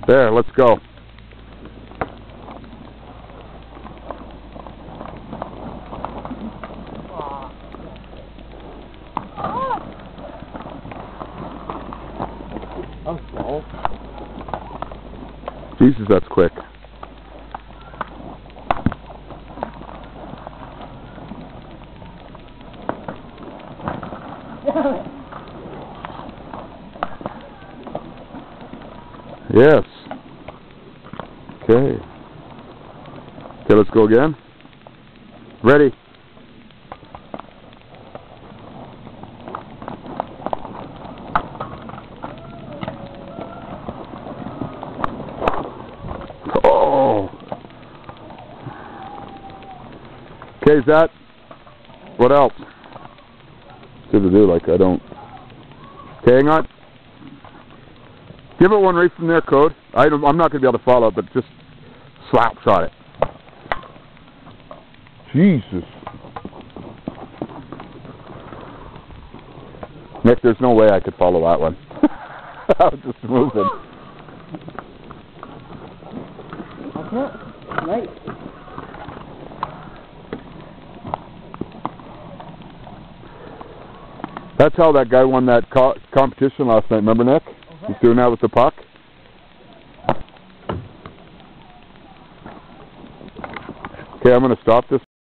There, let's go. I'm slow. Jesus, that's quick. Yes. Okay. Okay, let's go again. Ready. Oh. Okay, Zach. What else? Good to do, like I don't. Okay, hang on. Give it one right from there, Code. I'm not going to be able to follow it, but just slap shot it. Jesus. Nick, there's no way I could follow that one. I was just moving. Okay. Nice. That's how that guy won that competition last night. Remember, Nick? He's doing that with the puck. Okay, I'm going to stop this.